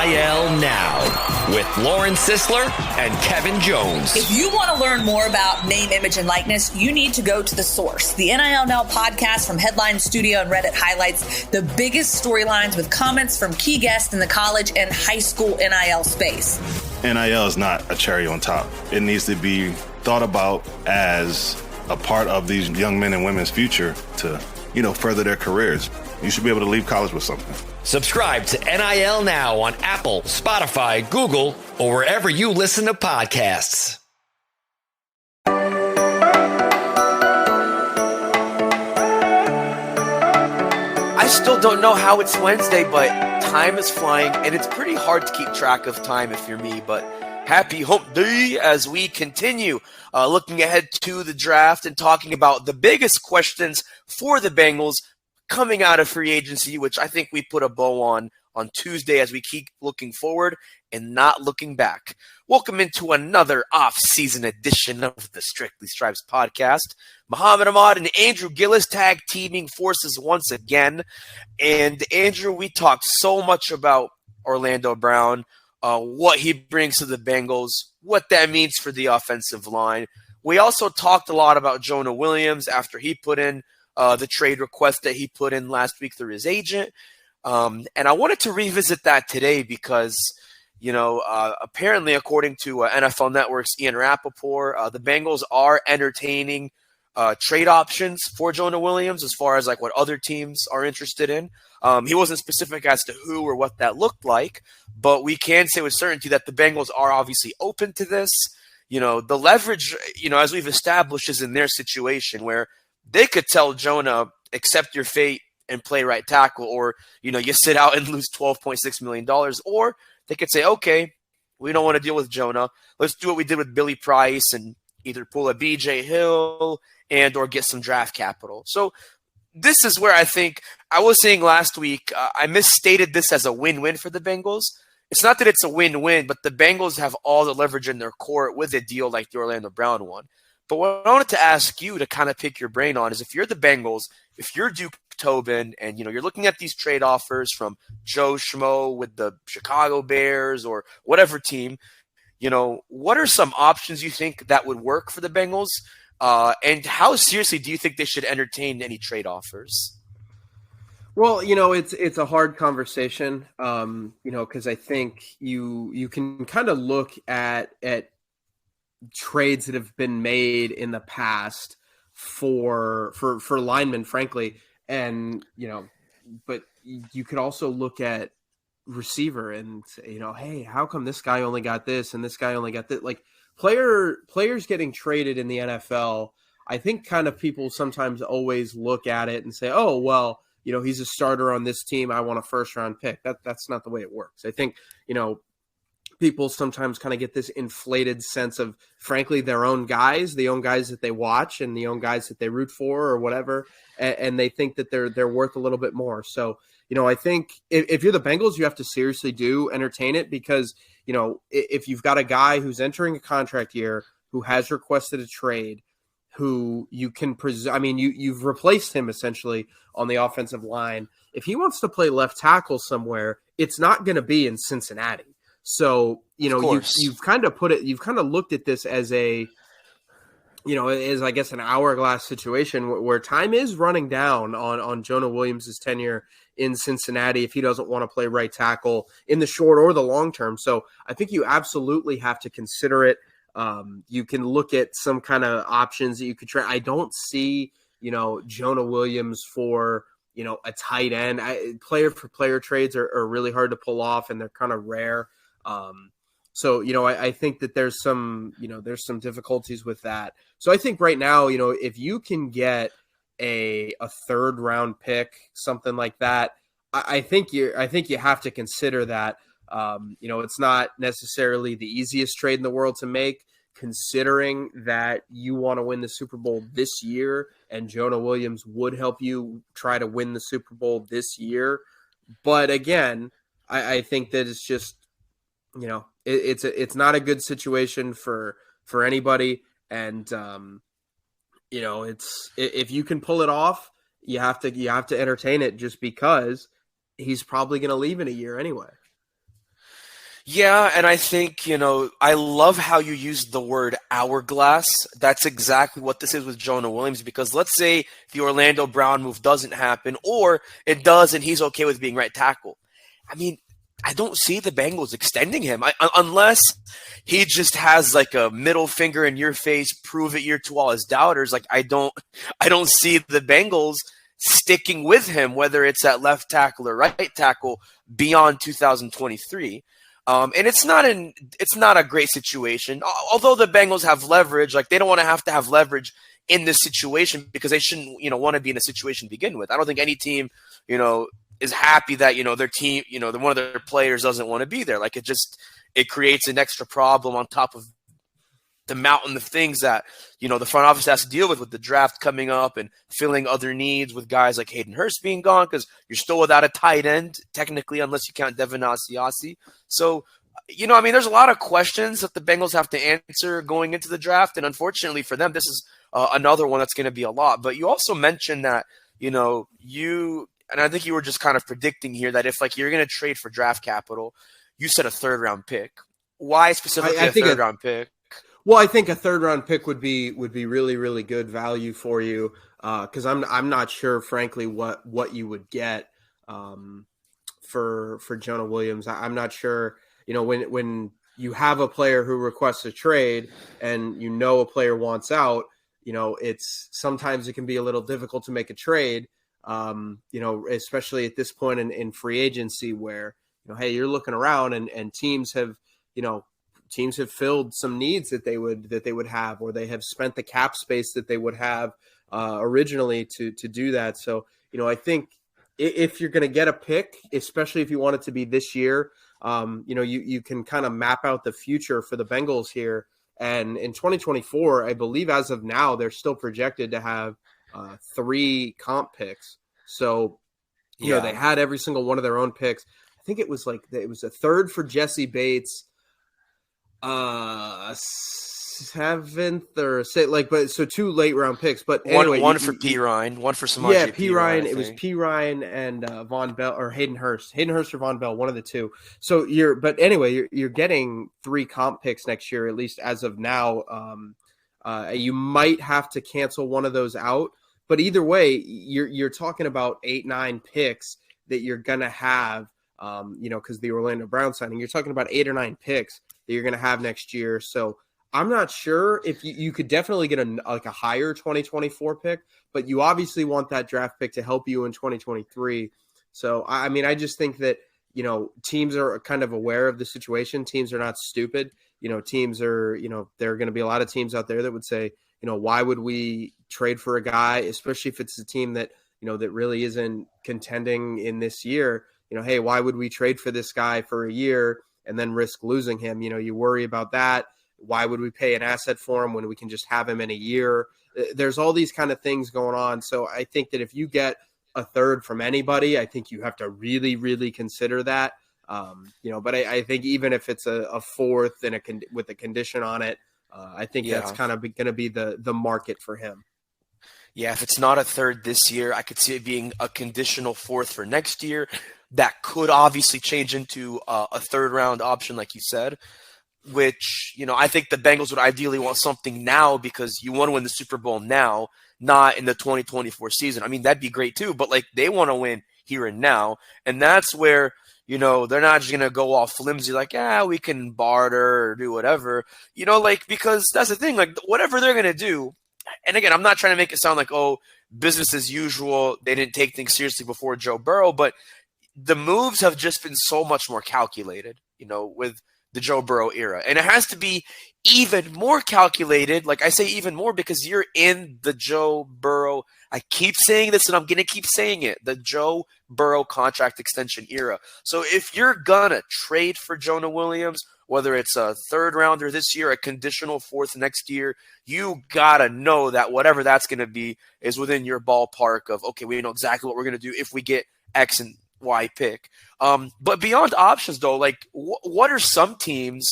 NIL Now with Lauren Sisler and Kevin Jones. If you want to learn more about name, image, and likeness, you need to go to The Source. The NIL Now podcast from Headline Studio and Reddit highlights the biggest storylines with comments from key guests in the college and high school NIL space. NIL is not a cherry on top. It needs to be thought about as a part of these young men and women's future to, further their careers. You should be able to leave college with something. Subscribe to NIL Now on Apple, Spotify, Google, or wherever you listen to podcasts. I still don't know how it's Wednesday, but time is flying, and it's pretty hard to keep track of time if you're me, but happy hump day as we continue looking ahead to the draft and talking about the biggest questions for the Bengals coming out of free agency, which I think we put a bow on Tuesday as we keep looking forward and not looking back. Welcome into another off-season edition of the Strictly Stripes podcast. Muhammad Ahmad and Andrew Gillis tag teaming forces once again. And Andrew, we talked so much about Orlando Brown, what he brings to the Bengals, what that means for the offensive line. We also talked a lot about Jonah Williams after he put in the trade request that he put in last week through his agent. And I wanted to revisit that today because, apparently according to NFL Network's Ian Rappaport, the Bengals are entertaining trade options for Jonah Williams as far as like what other teams are interested in. He wasn't specific as to who or what that looked like, but we can say with certainty that the Bengals are obviously open to this. The leverage, as we've established, is in their situation where they could tell Jonah, accept your fate and play right tackle, or, you sit out and lose $12.6 million. Or they could say, okay, we don't want to deal with Jonah. Let's do what we did with Billy Price and either pull a BJ Hill and or get some draft capital. So this is where I think I was saying last week, I misstated this as a win-win for the Bengals. It's not that it's a win-win, but the Bengals have all the leverage in their court with a deal like the Orlando Brown one. But what I wanted to ask you to kind of pick your brain on is if you're the Bengals, if you're Duke Tobin and, you're looking at these trade offers from Joe Schmo with the Chicago Bears or whatever team, what are some options you think that would work for the Bengals? And how seriously do you think they should entertain any trade offers? Well, it's a hard conversation, because I think you can kind of look at trades that have been made in the past for linemen, frankly, and but you could also look at receiver and say, hey, how come this guy only got this and this guy only got that? Like players getting traded in the NFL, I think kind of people sometimes always look at it and say, oh, well, he's a starter on this team, I want a first round pick. That's not the way it works. I think, people sometimes kind of get this inflated sense of, frankly, their own guys, the own guys that they watch and the own guys that they root for or whatever, and they think that they're worth a little bit more. So, I think if you're the Bengals, you have to seriously entertain it because, if you've got a guy who's entering a contract year who has requested a trade, who you can you've replaced him essentially on the offensive line. If he wants to play left tackle somewhere, it's not going to be in Cincinnati. So, you've kind of looked at this as as I guess an hourglass situation where time is running down on Jonah Williams' tenure in Cincinnati if he doesn't want to play right tackle in the short or the long term. So I think you absolutely have to consider it. You can look at some kind of options that you could try. I don't see, Jonah Williams for, a tight end. Player for player trades are really hard to pull off and they're kind of rare. So, I think that there's some difficulties with that. So I think right now, if you can get a third round pick, something like that, I think you have to consider that. It's not necessarily the easiest trade in the world to make, considering that you want to win the Super Bowl this year, and Jonah Williams would help you try to win the Super Bowl this year. But again, I think that it's just, it's not a good situation for anybody. And, it's, if you can pull it off, you have to entertain it just because he's probably going to leave in a year anyway. Yeah, and I think, I love how you used the word hourglass. That's exactly what this is with Jonah Williams, because let's say the Orlando Brown move doesn't happen, or it does and he's okay with being right tackle. I mean, I don't see the Bengals extending him unless he just has like a middle finger in your face, prove it year to all his doubters. Like I don't see the Bengals sticking with him, whether it's at left tackle or right tackle beyond 2023. And it's not a great situation. Although the Bengals have leverage, like they don't want to have leverage in this situation because they shouldn't, want to be in a situation to begin with. I don't think any team, is happy that, their team, one of their players doesn't want to be there. Like it creates an extra problem on top of the mountain of things that, the front office has to deal with the draft coming up and filling other needs with guys like Hayden Hurst being gone, because you're still without a tight end, technically, unless you count Devin Asiasi. So, there's a lot of questions that the Bengals have to answer going into the draft. And unfortunately for them, this is another one that's going to be a lot. But you also mentioned that, and I think you were just kind of predicting here that if you're going to trade for draft capital, you said a third round pick. Why specifically a third round pick? Well, I think a third round pick would be really, really good value for you, because I'm not sure, frankly, what you would get for Jonah Williams. I'm not sure. When you have a player who requests a trade and a player wants out, it's sometimes it can be a little difficult to make a trade. Especially at this point in free agency where hey, you're looking around and teams have filled some needs that they would have, or they have spent the cap space that they would have originally to do that. So, I think if you're going to get a pick, especially if you want it to be this year, you can kind of map out the future for the Bengals here. And in 2024, I believe as of now, they're still projected to have 3 comp picks. So, they had every single one of their own picks. I think it was a third for Jesse Bates, 7th or say but so 2 late round picks, but anyway, one for P Ryan, one for Samaje. Yeah, P Ryan. It was P Ryan and Von Bell or Hayden Hurst or Von Bell, one of the two. So you're getting 3 comp picks next year, at least as of now. You might have to cancel one of those out, but either way, you're talking about 8-9 picks that you're gonna have. Because the Orlando Brown signing, you're talking about 8 or 9 picks that you're going to have next year. So I'm not sure if you could definitely get a higher 2024 pick, but you obviously want that draft pick to help you in 2023. So, I just think that, teams are kind of aware of the situation. Teams are not stupid. Teams are, there are going to be a lot of teams out there that would say, why would we trade for a guy, especially if it's a team that, that really isn't contending in this year. Hey, why would we trade for this guy for a year and then risk losing him? You worry about that. Why would we pay an asset for him when we can just have him in a year? There's all these kind of things going on. So I think that if you get a third from anybody, I think you have to really, really consider that. But I think even if it's a fourth and with a condition on it, I think that's kind of going to be the market for him. Yeah, if it's not a third this year, I could see it being a conditional fourth for next year. That could obviously change into a third round option, like you said, which, I think the Bengals would ideally want something now because you want to win the Super Bowl now, not in the 2024 season. I mean, that'd be great too, but they want to win here and now. And that's where, they're not just going to go all flimsy, we can barter or do whatever, because that's the thing, whatever they're going to do. And again, I'm not trying to make it sound like, business as usual. They didn't take things seriously before Joe Burrow, but the moves have just been so much more calculated, with the Joe Burrow era. And it has to be even more calculated. Like I say even more because you're in the Joe Burrow. I keep saying this and I'm going to keep saying it. The Joe Burrow contract extension era. So if you're going to trade for Jonah Williams, whether it's a third rounder this year, a conditional fourth next year, you got to know that whatever that's going to be is within your ballpark of, okay, we know exactly what we're going to do if we get X and Y pick. But beyond options, though, what are some teams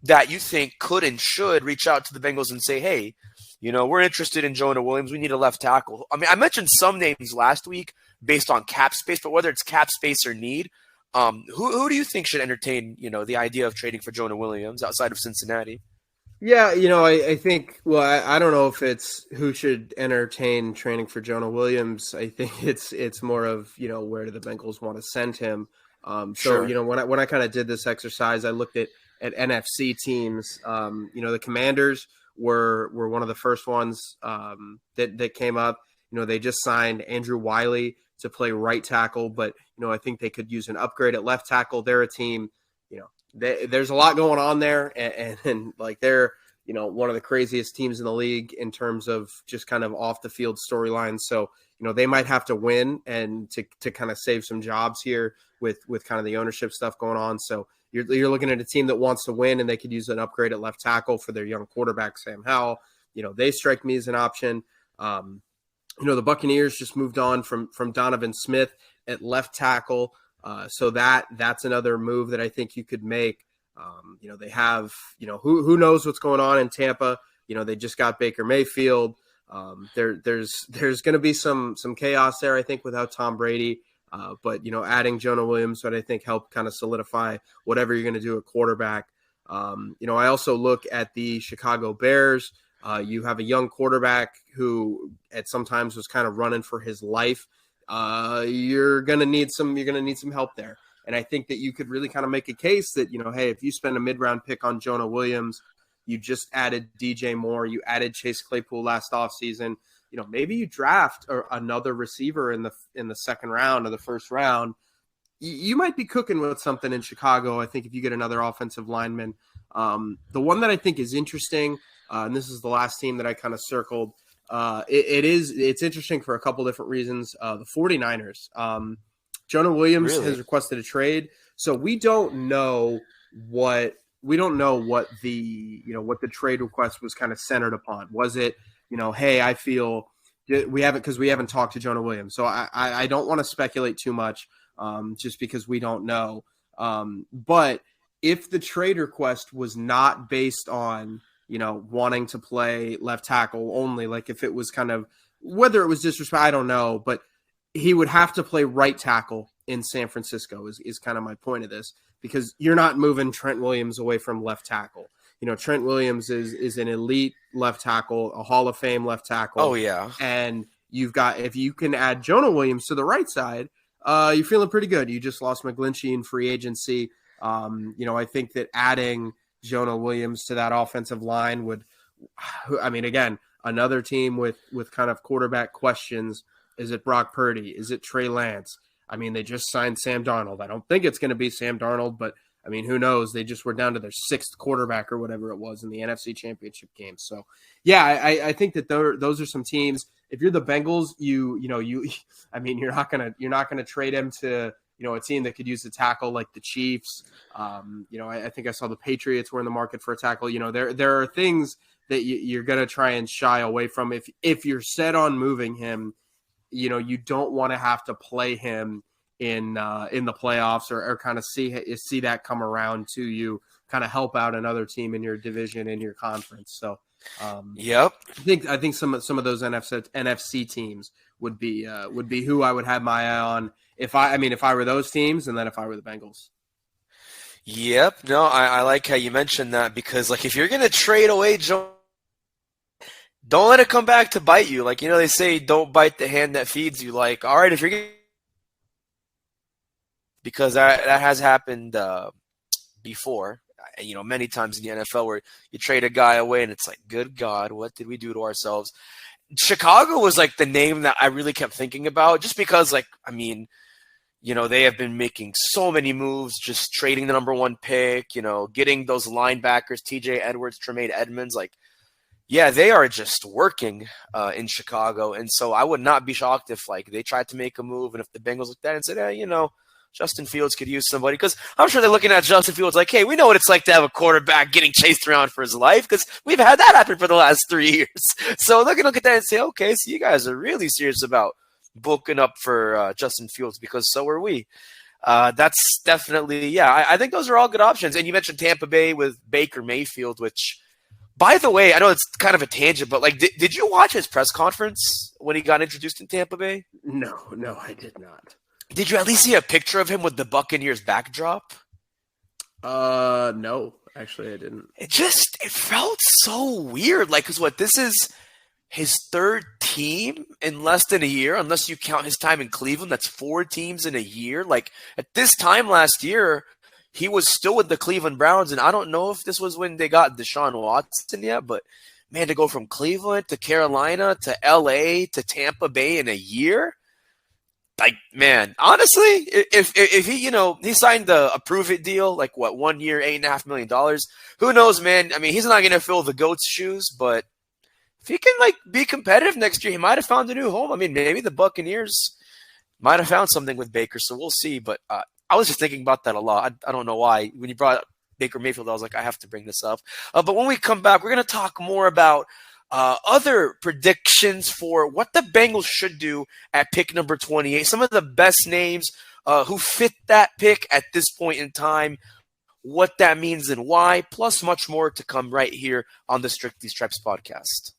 that you think could and should reach out to the Bengals and say, hey, we're interested in Jonah Williams. We need a left tackle. I mean, I mentioned some names last week based on cap space, but whether it's cap space or need, Who do you think should entertain, the idea of trading for Jonah Williams outside of Cincinnati? Yeah, I think, well, I don't know if it's who should entertain training for Jonah Williams. I think it's more of, where do the Bengals want to send him? Sure. When I kind of did this exercise, I looked at NFC teams. The Commanders were one of the first ones that came up. They just signed Andrew Wiley to play right tackle, but I think they could use an upgrade at left tackle. They're a team, there's a lot going on there, and like they're one of the craziest teams in the league in terms of just kind of off the field storylines. So they might have to win and to kind of save some jobs here with kind of the ownership stuff going on. So you're looking at a team that wants to win, and they could use an upgrade at left tackle for their young quarterback Sam Howell. They strike me as an option. The Buccaneers just moved on from Donovan Smith at left tackle. So that's another move that I think you could make. They have, who knows what's going on in Tampa. They just got Baker Mayfield. There's going to be some chaos there, I think, without Tom Brady. But adding Jonah Williams would, I think, help kind of solidify whatever you're going to do at quarterback. I also look at the Chicago Bears. You have a young quarterback who at sometimes was kind of running for his life. You're going to need some help there. And I think that you could really kind of make a case that, hey, if you spend a mid-round pick on Jonah Williams, you just added DJ Moore, you added Chase Claypool last offseason, maybe you draft another receiver in the second round or the first round. You might be cooking with something in Chicago, I think, if you get another offensive lineman. The one that I think is interesting, and this is the last team that I kind of circled, it's interesting for a couple different reasons. The 49ers. Jonah Williams has requested a trade, so we don't know what the trade request was kind of centered upon. Was it, hey, I feel we haven't talked to Jonah Williams, so I don't want to speculate too much, just because we don't know. But if the trade request was not based on wanting to play left tackle only, like if it was kind of, whether it was disrespect, I don't know, but he would have to play right tackle in San Francisco is kind of my point of this, because you're not moving Trent Williams away from left tackle. Trent Williams is an elite left tackle, a Hall of Fame left tackle. Oh, yeah. And you've got, if you can add Jonah Williams to the right side, you're feeling pretty good. You just lost McGlinchey in free agency. I think that adding Jonah Williams to that offensive line would, again, another team with kind of quarterback questions. Is it Brock Purdy? Is it Trey Lance? They just signed Sam Darnold. I don't think it's going to be Sam Darnold, but who knows? They just were down to their sixth quarterback or whatever it was in the NFC Championship game. So, yeah, I think that those are some teams. If you're the Bengals, you're not gonna trade him to a team that could use a tackle like the Chiefs. I think I saw the Patriots were in the market for a tackle. There are things that you're gonna try and shy away from if you're set on moving him. You don't want to have to play him in the playoffs or kind of see that come around to you, kind of help out another team in your division, in your conference. So, yep. I think some of those NFC teams would be who I would have my eye on if I were those teams, and then if I were the Bengals. Yep. No, I like how you mentioned that, because like if you're gonna trade away Joe, don't let it come back to bite you. Like, they say, don't bite the hand that feeds you. Like, all right, if you're because that has happened before, many times in the NFL, where you trade a guy away and it's like, good God, what did we do to ourselves? Chicago was like the name that I really kept thinking about, just because they have been making so many moves, just trading the number one pick, getting those linebackers, TJ Edwards, Tremaine Edmonds, yeah, they are just working in Chicago. And so I would not be shocked if they tried to make a move, and if the Bengals looked at it and said, hey, Justin Fields could use somebody, because I'm sure they're looking at Justin Fields like, hey, we know what it's like to have a quarterback getting chased around for his life, because we've had that happen for the last 3 years. So they're going to look at that and say, okay, so you guys are really serious about booking up for Justin Fields, because so are we. That's definitely, I think those are all good options. And you mentioned Tampa Bay with Baker Mayfield, which, by the way, I know it's kind of a tangent, but did you watch his press conference when he got introduced in Tampa Bay? No, I did not. Did you at least see a picture of him with the Buccaneers backdrop? No, actually I didn't. It felt so weird. Like, cause this is his third team in less than a year, unless you count his time in Cleveland. That's 4 teams in a year. Like, at this time last year, he was still with the Cleveland Browns, and I don't know if this was when they got Deshaun Watson yet, but man, to go from Cleveland to Carolina to LA to Tampa Bay in a year, like, man, honestly, if he, he signed a prove it deal, like 1 year, $8.5 million, who knows, man? I mean, he's not going to fill the GOAT's shoes, but if he can be competitive next year, he might have found a new home. I mean, maybe the Buccaneers might have found something with Baker, so we'll see. But I was just thinking about that a lot. I don't know why. When you brought up Baker Mayfield, I was like, I have to bring this up. But when we come back, we're going to talk more about other predictions for what the Bengals should do at pick number 28. Some of the best names who fit that pick at this point in time, what that means and why, plus much more to come right here on the Strictly Stripes podcast.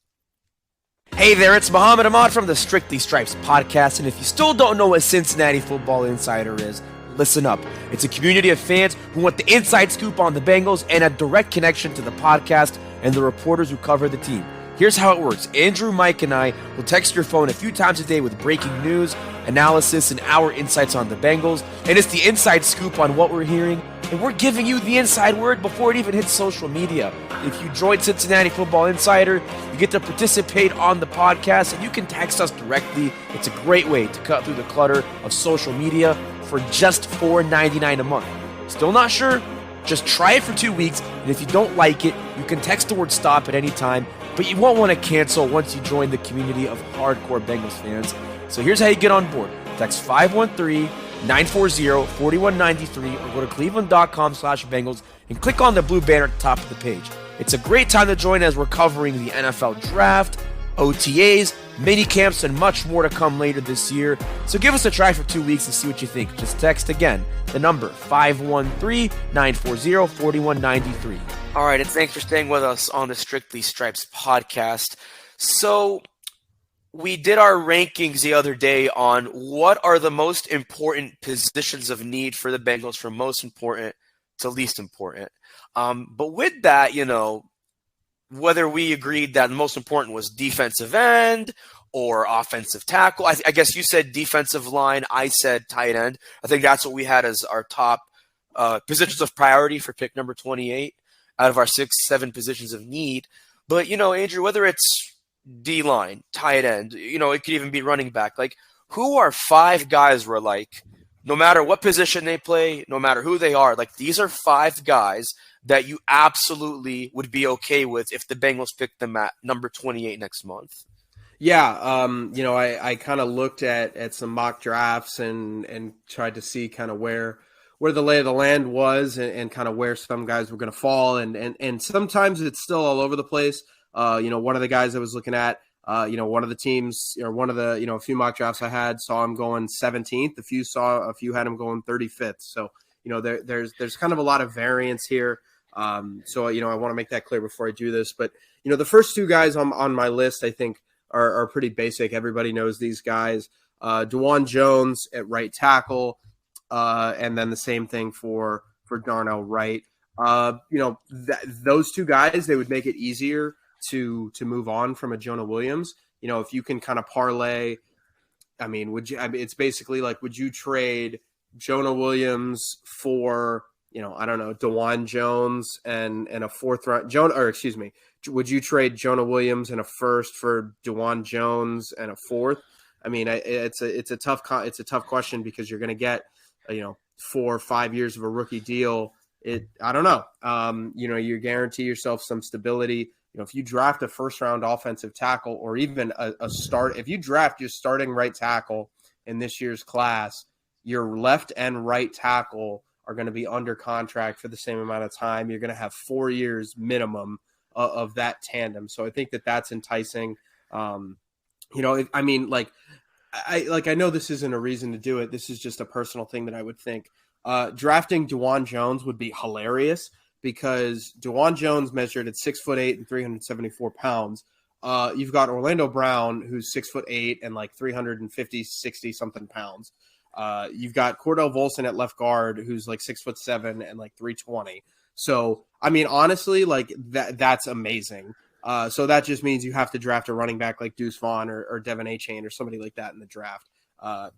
Hey there, it's Muhammad Ahmad from the Strictly Stripes podcast, and if you still don't know what Cincinnati Football Insider is, listen up. It's a community of fans who want the inside scoop on the Bengals and a direct connection to the podcast and the reporters who cover the team. Here's how it works. Andrew, Mike, and I will text your phone a few times a day with breaking news, analysis, and our insights on the Bengals, and it's the inside scoop on what we're hearing, and we're giving you the inside word before it even hits social media. If you join Cincinnati Football Insider, you get to participate on the podcast, and you can text us directly. It's a great way to cut through the clutter of social media for just $4.99 a month. Still not sure? Just try it for 2 weeks, and if you don't like it, you can text the word STOP at any time, but you won't want to cancel once you join the community of hardcore Bengals fans. So here's how you get on board. Text 513-940-4193 or go to cleveland.com/Bengals and click on the blue banner at the top of the page. It's a great time to join as we're covering the NFL Draft, OTAs, mini camps, and much more to come later this year. So give us a try for 2 weeks and see what you think. Just text again the number 513-940-4193. All right, and thanks for staying with us on the Strictly Stripes podcast. So we did our rankings the other day on what are the most important positions of need for the Bengals, from most important to least important. But with that, whether we agreed that the most important was defensive end or offensive tackle. I guess you said defensive line. I said tight end. I think that's what we had as our top positions of priority for pick number 28 out of our 6-7 positions of need. But, Andrew, whether it's D-line, tight end, it could even be running back. Like, who are 5 guys where, like, no matter what position they play, no matter who they are, like, these are 5 guys that you absolutely would be okay with if the Bengals picked them at number 28 next month? Yeah, I kind of looked at some mock drafts and tried to see kind of where the lay of the land was and kind of where some guys were going to fall. And sometimes it's still all over the place. One of the guys I was looking at, one of the teams or one of the, a few mock drafts I had saw him going 17th. A few had him going 35th. So, there's kind of a lot of variance here. I want to make that clear before I do this. But, the first 2 guys on my list, I think, are pretty basic. Everybody knows these guys. DeJuan Jones at right tackle, and then the same thing for Darnell Wright. Those 2 guys, they would make it easier to move on from a Jonah Williams. If you can kind of parlay, it's basically like, would you trade Jonah Williams for, DeJuan Jones and a 4th round would you trade Jonah Williams and a 1st for DeJuan Jones and a 4th? It's a tough question because you're going to get 4 or 5 years of a rookie deal. I don't know. You guarantee yourself some stability. If you draft a 1st round offensive tackle or even a start, if you draft your starting right tackle in this year's class, your left and right tackle are going to be under contract for the same amount of time. You're going to have 4 years minimum of that tandem. So I think that's enticing. I know this isn't a reason to do it. This is just a personal thing that I would think. Drafting DeJuan Jones would be hilarious because DeJuan Jones measured at 6'8" and 374 pounds. You've got Orlando Brown, who's 6'8" and like 350, 60 something pounds. You've got Cordell Volson at left guard, who's like 6'7" and like 320. So, I mean, honestly, like that's amazing. So that just means you have to draft a running back like Deuce Vaughn or Devin Achane or somebody like that in the draft,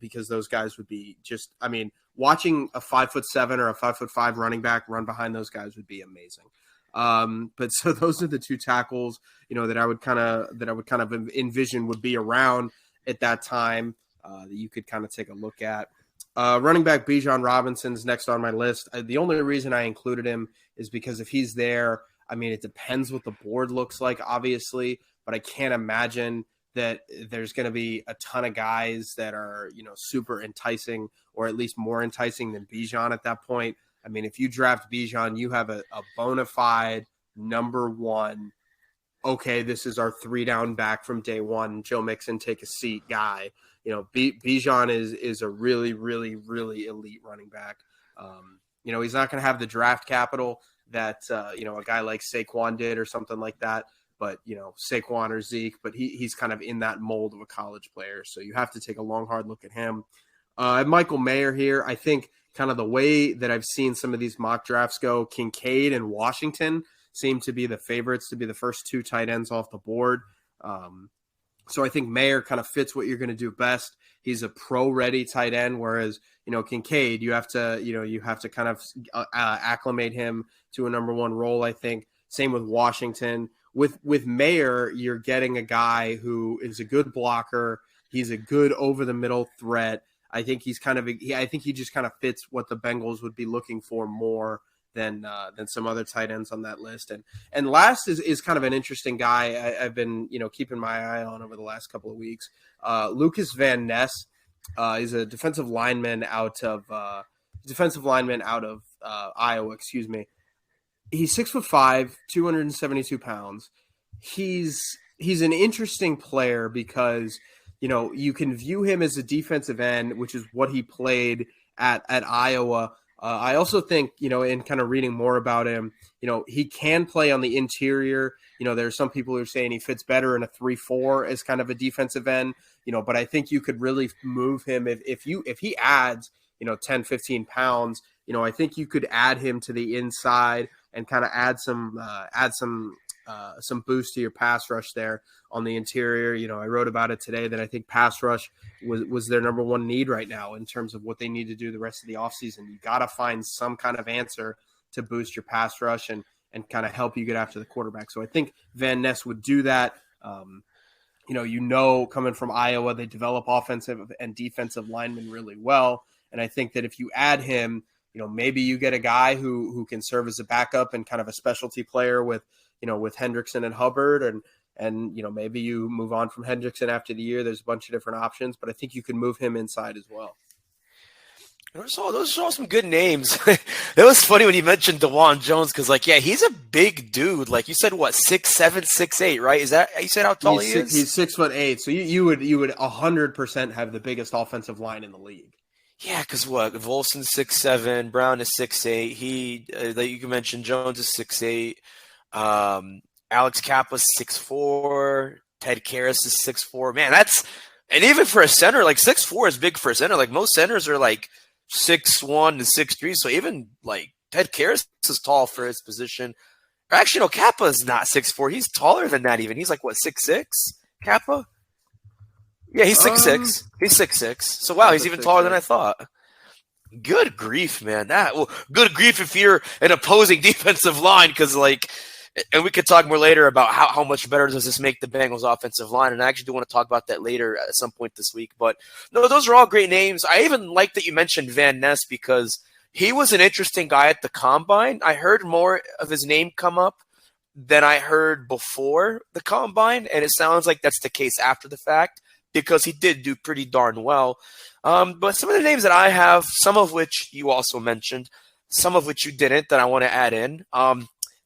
because those guys would be just, I mean, watching a 5'7" or a 5'5" running back run behind those guys would be amazing. But so those are the two tackles, that I would kind of envision would be around at that time, that you could kind of take a look at. Running back Bijan Robinson's next on my list. The only reason I included him is because if he's there, I mean, it depends what the board looks like, obviously, but I can't imagine that there's going to be a ton of guys that are, super enticing, or at least more enticing than Bijan at that point. I mean, if you draft Bijan, you have a bona fide number one, okay, this is our 3-down back from day one, Joe Mixon, take a seat guy. Bijan is a really, really, really elite running back. He's not going to have the draft capital that, a guy like Saquon did or something like that, but, Saquon or Zeke, but he's kind of in that mold of a college player. So you have to take a long, hard look at him. Michael Mayer here. I think kind of the way that I've seen some of these mock drafts go, Kincaid and Washington seem to be the favorites to be the first two tight ends off the board. So I think Mayer kind of fits what you're going to do best. He's a pro-ready tight end, whereas, Kincaid, you have to kind of acclimate him to a number one role, I think. Same with Washington. With Mayer, you're getting a guy who is a good blocker. He's a good over-the-middle threat. I think he just kind of fits what the Bengals would be looking for more than some other tight ends on that list. And last is kind of an interesting guy I've been, keeping my eye on over the last couple of weeks. Lucas Van Ness is a defensive lineman out of Iowa, excuse me. He's 6'5", 272 pounds. He's an interesting player because, you can view him as a defensive end, which is what he played at Iowa. I also think, in kind of reading more about him, he can play on the interior. There are some people who are saying he fits better in a 3-4 as kind of a defensive end, but I think you could really move him if he adds, 10, 15 pounds, I think you could add him to the inside and kind of add some boost to your pass rush there on the interior. I wrote about it today that I think pass rush was their number one need right now in terms of what they need to do the rest of the offseason. You got to find some kind of answer to boost your pass rush and kind of help you get after the quarterback. So I think Van Ness would do that. Coming from Iowa, they develop offensive and defensive linemen really well. And I think that if you add him, maybe you get a guy who can serve as a backup and kind of a specialty player with Hendrickson and Hubbard, and maybe you move on from Hendrickson after the year. There's a bunch of different options, but I think you can move him inside as well. Those are all some good names. It was funny when you mentioned DeJuan Jones because, he's a big dude. Like you said, what, 6'7", 6'8", right? Is that you said how tall he is? He's 6'8", so you would 100% have the biggest offensive line in the league. Yeah, because what? Volson's 6'7", Brown is 6'8". Like you mentioned, Jones is 6'8". Alex Kappa's 6'4". Ted Karras is 6'4". Man, and even for a center, 6'4" is big for a center. Most centers are 6'1" to 6'3". So even Ted Karras is tall for his position. Or actually, no, Kappa is not 6'4". He's taller than that even. He's 6'6", Kappa? Yeah, he's 6'6". He's 6'6". So wow, he's even taller than I thought. Good grief, man. Good grief if you're an opposing defensive line, because and we could talk more later about how much better does this make the Bengals offensive line, and I actually do want to talk about that later at some point this week. But no, those are all great names. I even like that you mentioned Van Ness because he was an interesting guy at the Combine. I heard more of his name come up than I heard before the Combine, and it sounds like that's the case after the fact, because he did do pretty darn well. But some of the names that I have, some of which you also mentioned, some of which you didn't, that I want to add in.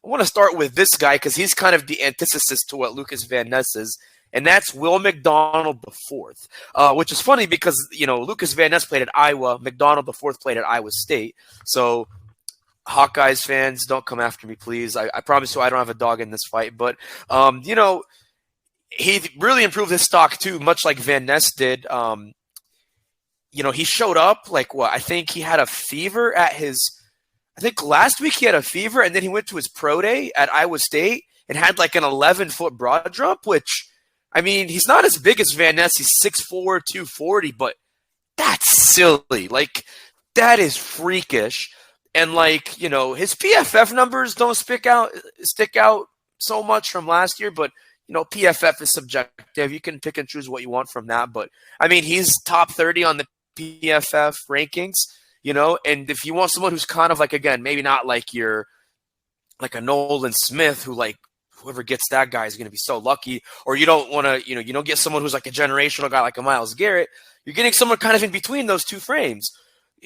I want to start with this guy because he's kind of the antithesis to what Lucas Van Ness is, and that's Will McDonald IV, which is funny because, Lucas Van Ness played at Iowa, McDonald IV played at Iowa State. So Hawkeyes fans, don't come after me, please. I promise you I don't have a dog in this fight. But, he really improved his stock too, much like Van Ness did. he showed up like what? I think he had a fever I think last week he had a fever, and then he went to his pro day at Iowa State and had like an 11-foot broad jump, which, I mean, he's not as big as Van Ness. He's 6'4", 240, but that's silly. Like, that is freakish. And like, his PFF numbers don't stick out so much from last year, but PFF is subjective. You can pick and choose what you want from that. But I mean, he's top 30 on the PFF rankings, and if you want someone who's kind of like, again, maybe not like like a Nolan Smith, who like, whoever gets that guy is going to be so lucky, or you don't want to, you don't get someone who's like a generational guy like a Myles Garrett. You're getting someone kind of in between those two frames,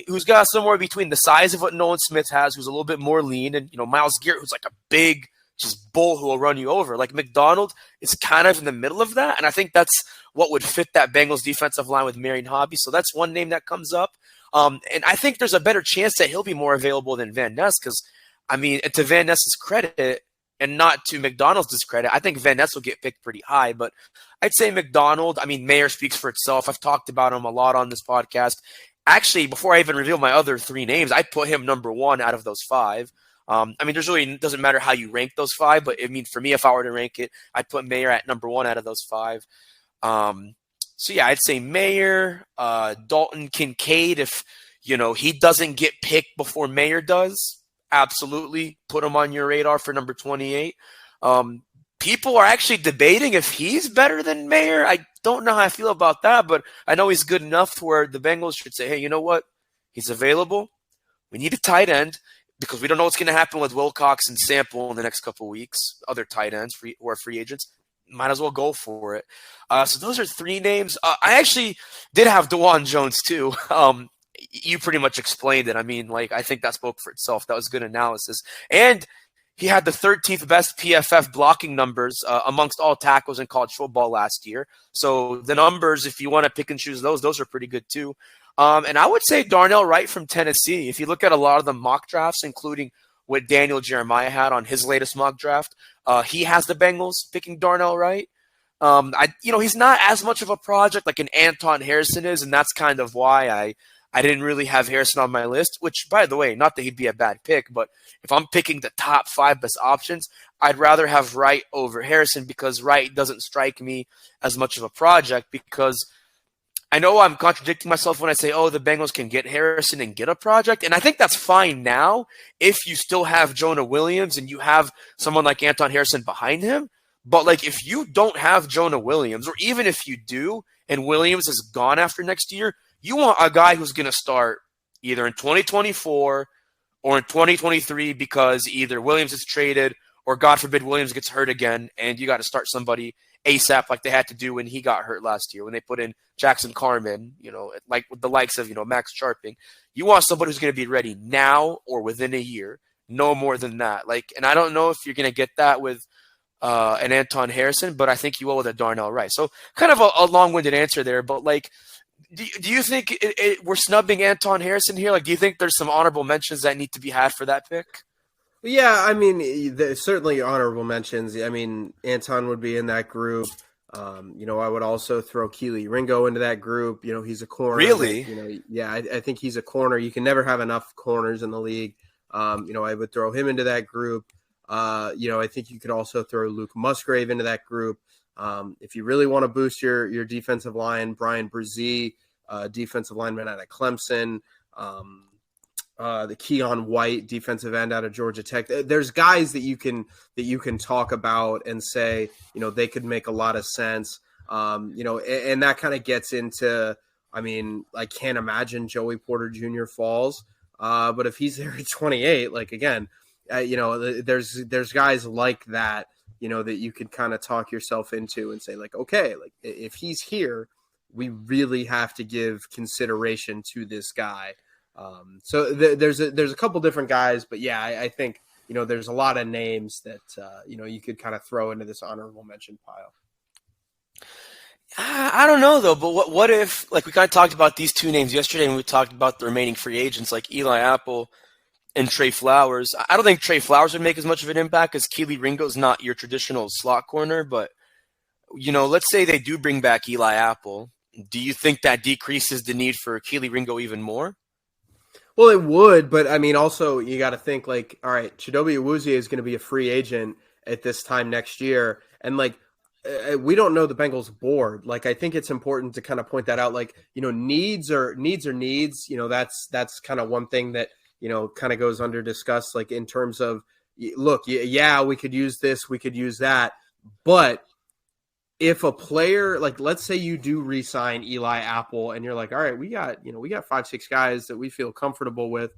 who's got somewhere between the size of what Nolan Smith has, who's a little bit more lean, and Myles Garrett, who's like a big just bull who will run you over. Like McDonald is kind of in the middle of that, and I think that's what would fit that Bengals defensive line with Marion Hobby. So that's one name that comes up. And I think there's a better chance that he'll be more available than Van Ness because, I mean, to Van Ness's credit and not to McDonald's discredit, I think Van Ness will get picked pretty high. But I'd say McDonald, I mean, Mayer speaks for itself. I've talked about him a lot on this podcast. Actually, before I even reveal my other three names, I put him number one out of those five. I mean, there's really doesn't matter how you rank those five, but I mean, for me, if I were to rank it, I'd put Mayer at number one out of those five. So yeah, I'd say Mayer, Dalton Kincaid. If he doesn't get picked before Mayer does, absolutely put him on your radar for number 28. People are actually debating if he's better than Mayer. I don't know how I feel about that, but I know he's good enough to where the Bengals should say, hey, you know what? He's available. We need a tight end because we don't know what's going to happen with Wilcox and Sample in the next couple of weeks, other tight ends who are free agents. Might as well go for it. So those are three names. I actually did have DeJuan Jones too. You pretty much explained it. I mean, like, I think that spoke for itself. That was good analysis. And he had the 13th best PFF blocking numbers amongst all tackles in college football last year. So the numbers, if you want to pick and choose those are pretty good too. And I would say Darnell Wright from Tennessee. If you look at a lot of the mock drafts, including what Daniel Jeremiah had on his latest mock draft, he has the Bengals picking Darnell Wright. He's not as much of a project like an Anton Harrison is, and that's kind of why I didn't really have Harrison on my list, which, by the way, not that he'd be a bad pick, but if I'm picking the top five best options, I'd rather have Wright over Harrison because Wright doesn't strike me as much of a project because I know I'm contradicting myself when I say, the Bengals can get Harrison and get a project, and I think that's fine now if you still have Jonah Williams and you have someone like Anton Harrison behind him, but like if you don't have Jonah Williams, or even if you do and Williams is gone after next year, you want a guy who's going to start either in 2024 or in 2023 because either Williams is traded or, God forbid, Williams gets hurt again, and you got to start somebody ASAP like they had to do when he got hurt last year when they put in Jackson Carman, like with the likes of, Max Sharping. You want somebody who's going to be ready now or within a year, no more than that. And I don't know if you're going to get that with an Anton Harrison, but I think you will with a Darnell Wright. So kind of a long-winded answer there, but do you think we're snubbing Anton Harrison here? Do you think there's some honorable mentions that need to be had for that pick? Yeah, I mean, there's certainly honorable mentions. I mean, Anton would be in that group. I would also throw Keely Ringo into that group. He's a corner. Really? I think he's a corner. You can never have enough corners in the league. I would throw him into that group. I think you could also throw Luke Musgrave into that group. If you really want to boost your defensive line, Brian Brzee, defensive lineman out of Clemson, the Keon White defensive end out of Georgia Tech. There's guys that you can talk about and say, they could make a lot of sense. And that kind of gets into, I mean, I can't imagine Joey Porter Jr. falls. But if he's there at 28, again, there's guys like that, that you could kind of talk yourself into and say okay, if he's here, we really have to give consideration to this guy. So there's a couple different guys, but yeah, I think, there's a lot of names that, you could kind of throw into this honorable mention pile. I don't know though, but what if, we kind of talked about these two names yesterday and we talked about the remaining free agents like Eli Apple and Trey Flowers. I don't think Trey Flowers would make as much of an impact as Keely Ringo's not your traditional slot corner, but let's say they do bring back Eli Apple Do you think that decreases the need for Keely Ringo even more? Well, it would, but I mean, also you got to think like, all right, Chidobe Awuzie is going to be a free agent at this time next year, and like we don't know the Bengals board. Like, I think it's important to kind of point that out. Like, needs are needs. That's kind of one thing that kind of goes under discussed. Like in terms of, look, yeah, we could use this, we could use that, but if a player, like let's say you do re-sign Eli Apple and you're like, all right, we got 5-6 guys that we feel comfortable with,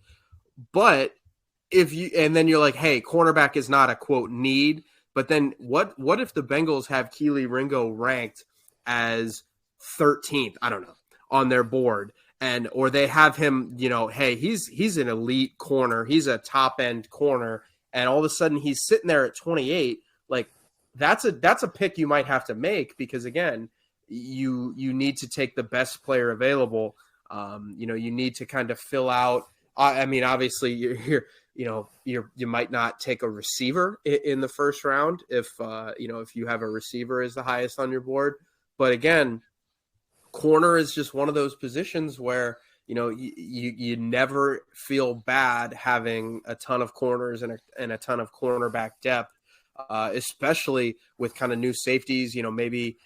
but and then you're like, hey, cornerback is not a quote need, but then what if the Bengals have Keely Ringo ranked as 13th, I don't know, on their board, or they have him, hey, he's an elite corner, he's a top end corner, and all of a sudden he's sitting there at 28, like that's a pick you might have to make, because again, you need to take the best player available. You need to kind of fill out. I mean, obviously, you might not take a receiver in the first round if you have a receiver as the highest on your board. But again, corner is just one of those positions where you never feel bad having a ton of corners and a ton of cornerback depth. Especially with kind of new safeties, maybe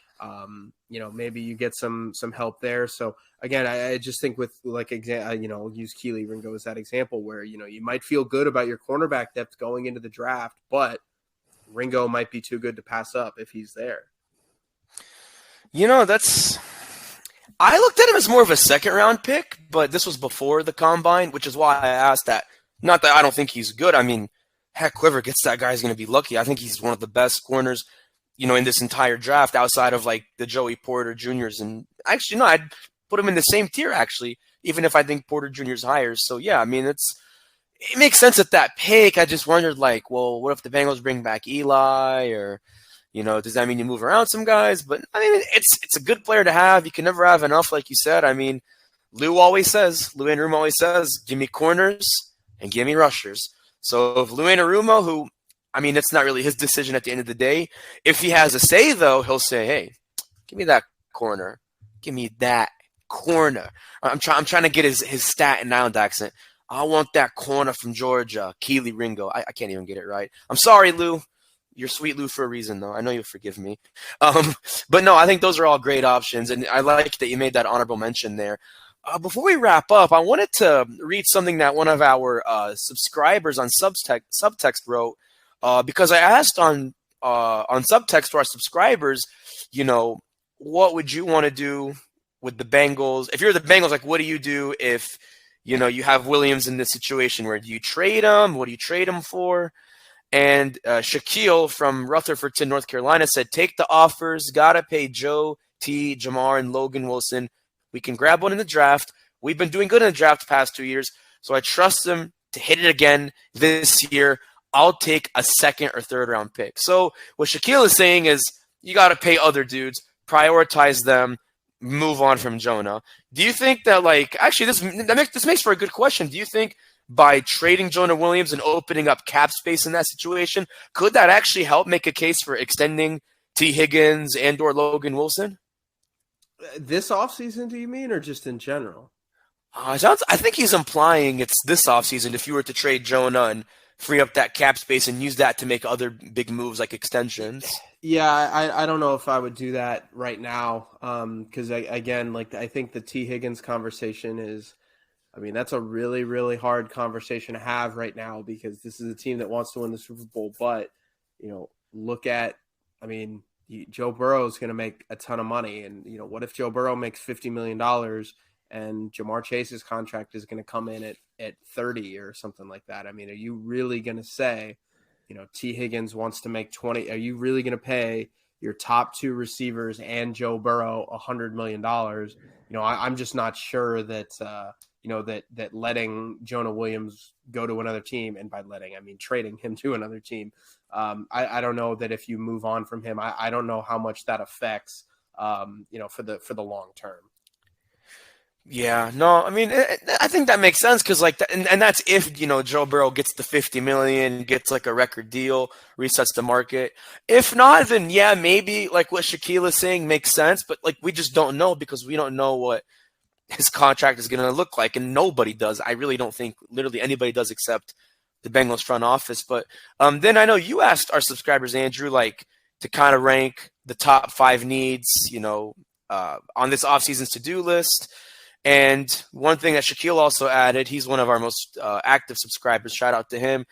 you get some help there. So again, I just think with like use Keely Ringo as that example where you might feel good about your cornerback depth going into the draft, but Ringo might be too good to pass up if he's there. I looked at him as more of a second round pick, but this was before the combine, which is why I asked that. Not that I don't think he's good. I mean, heck, whoever gets that guy is going to be lucky. I think he's one of the best corners, in this entire draft outside of like the Joey Porter Juniors. And actually, no, I'd put him in the same tier actually, even if I think Porter Junior's higher. So yeah, I mean, it makes sense at that pick. I just wondered like, well, what if the Bengals bring back Eli, or, does that mean you move around some guys? But I mean, it's a good player to have. You can never have enough, like you said. I mean, Lou Anarumo always says, give me corners and give me rushers. So if Lou Anarumo, who, I mean, it's not really his decision at the end of the day. If he has a say, though, he'll say, hey, give me that corner. Give me that corner. I'm trying to get his Staten Island accent. I want that corner from Georgia, Keely Ringo. I can't even get it right. I'm sorry, Lou. You're sweet Lou for a reason, though. I know you'll forgive me. But no, I think those are all great options. And I like that you made that honorable mention there. Before we wrap up, I wanted to read something that one of our subscribers on Subtext wrote, because I asked on Subtext to our subscribers, what would you want to do with the Bengals? If you're the Bengals, like, what do you do if, you have Williams in this situation? Where do you trade him? What do you trade him for? And Shaquille from Rutherfordton, North Carolina said, take the offers, gotta pay Joe, T, Jamar, and Logan Wilson. We can grab one in the draft. We've been doing good in the draft the past 2 years, so I trust them to hit it again this year. I'll take a second or third round pick. So what Shaquille is saying is you got to pay other dudes, prioritize them, move on from Jonah. Do you think that, like, actually this makes for a good question. Do you think by trading Jonah Williams and opening up cap space in that situation, could that actually help make a case for extending T. Higgins and or Logan Wilson? This offseason, do you mean, or just in general? I think he's implying it's this offseason if you were to trade Jonah and free up that cap space and use that to make other big moves like extensions. Yeah, I don't know if I would do that right now, because, again, like, I think the T. Higgins conversation is, I mean, that's a really, really hard conversation to have right now, because this is a team that wants to win the Super Bowl. But, look at, I mean, Joe Burrow is going to make a ton of money. And, what if Joe Burrow makes $50 million and Jamar Chase's contract is going to come in at 30 or something like that? I mean, are you really going to say, T. Higgins wants to make 20? Are you really going to pay your top two receivers and Joe Burrow $100 million? I'm just not sure that, that letting Jonah Williams go to another team, and by letting, I mean trading him to another team. I don't know that if you move on from him, I don't know how much that affects, for the long term. Yeah, no, I mean, I think that makes sense because, like, and that's if, Joe Burrow gets the 50 million, gets like a record deal, resets the market. If not, then yeah, maybe like what Shaquille is saying makes sense, but like we just don't know because we don't know what his contract is going to look like, and nobody does. I really don't think literally anybody does except the Bengals front office. But then I know you asked our subscribers, Andrew, like to kind of rank the top 5 needs, on this offseason's to-do list. And one thing that Shaquille also added, he's one of our most active subscribers. Shout out to him.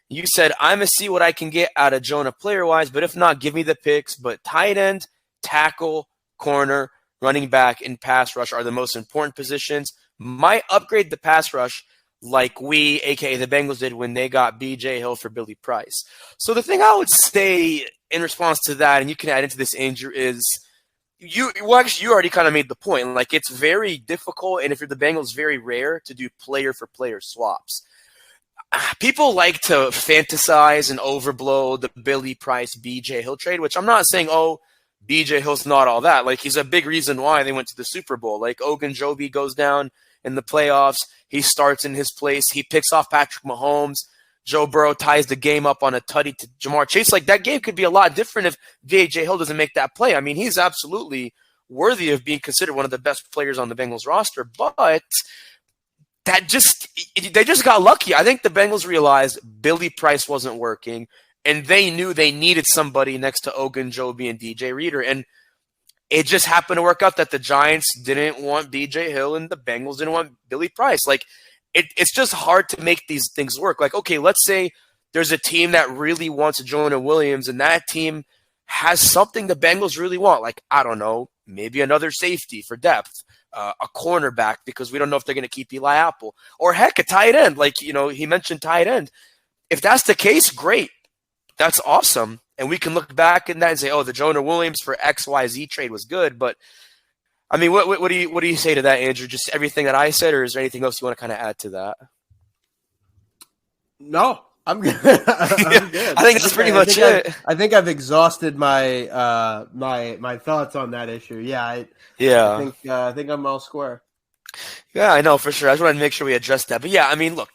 You said, I'm going to see what I can get out of Jonah player-wise, but if not, give me the picks. But tight end, tackle, corner, running back, and pass rush are the most important positions. Might upgrade the pass rush like we, a.k.a. the Bengals, did when they got B.J. Hill for Billy Price. So the thing I would say in response to that, and you can add into this, Andrew, is you already kind of made the point. Like, it's very difficult, and if you're the Bengals, very rare to do player-for-player swaps. People like to fantasize and overblow the Billy Price B.J. Hill trade, which I'm not saying, B.J. Hill's not all that. Like, he's a big reason why they went to the Super Bowl. Like, Ogunjobi goes down in the playoffs. He starts in his place. He picks off Patrick Mahomes. Joe Burrow ties the game up on a tutty to Jamar Chase. Like, that game could be a lot different if B.J. Hill doesn't make that play. I mean, he's absolutely worthy of being considered one of the best players on the Bengals roster, but they just got lucky. I think the Bengals realized Billy Price wasn't working, and they knew they needed somebody next to Ogunjobi and DJ Reader. And it just happened to work out that the Giants didn't want BJ Hill and the Bengals didn't want Billy Price. Like, it's just hard to make these things work. Like, okay, let's say there's a team that really wants Jonah Williams, and that team has something the Bengals really want. Like, I don't know, maybe another safety for depth, a cornerback because we don't know if they're going to keep Eli Apple, or heck, a tight end. Like, he mentioned tight end. If that's the case, great. That's awesome. And we can look back at that and say, the Jonah Williams for XYZ trade was good. But, I mean, what do you say to that, Andrew? Just everything that I said, or is there anything else you want to kind of add to that? No, I'm good. I'm good. I think that's pretty much it. I think I've exhausted my my thoughts on that issue. Yeah. I think I'm all square. Yeah, I know for sure. I just wanted to make sure we addressed that. But yeah, I mean, look,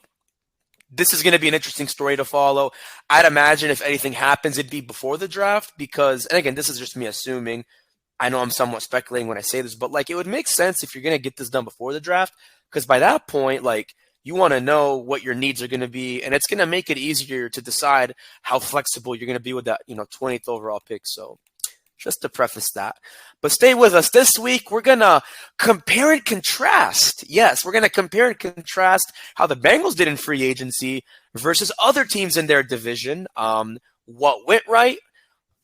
this is going to be an interesting story to follow. I'd imagine if anything happens, it'd be before the draft because, and again, this is just me assuming. I know I'm somewhat speculating when I say this, but like it would make sense if you're going to get this done before the draft because by that point, like you want to know what your needs are going to be, and it's going to make it easier to decide how flexible you're going to be with that, 20th overall pick. So just to preface that. But stay with us. This week, we're going to compare and contrast. Yes, we're going to compare and contrast how the Bengals did in free agency versus other teams in their division. What went right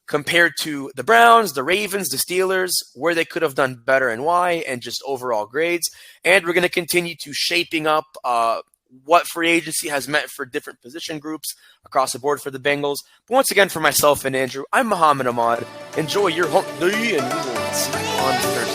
compared to the Browns, the Ravens, the Steelers, where they could have done better and why, and just overall grades. And we're going to continue to shaping up what free agency has meant for different position groups across the board for the Bengals. But once again, for myself and Andrew, I'm Muhammad Ahmad. Enjoy your hump day, and we will see you on Thursday.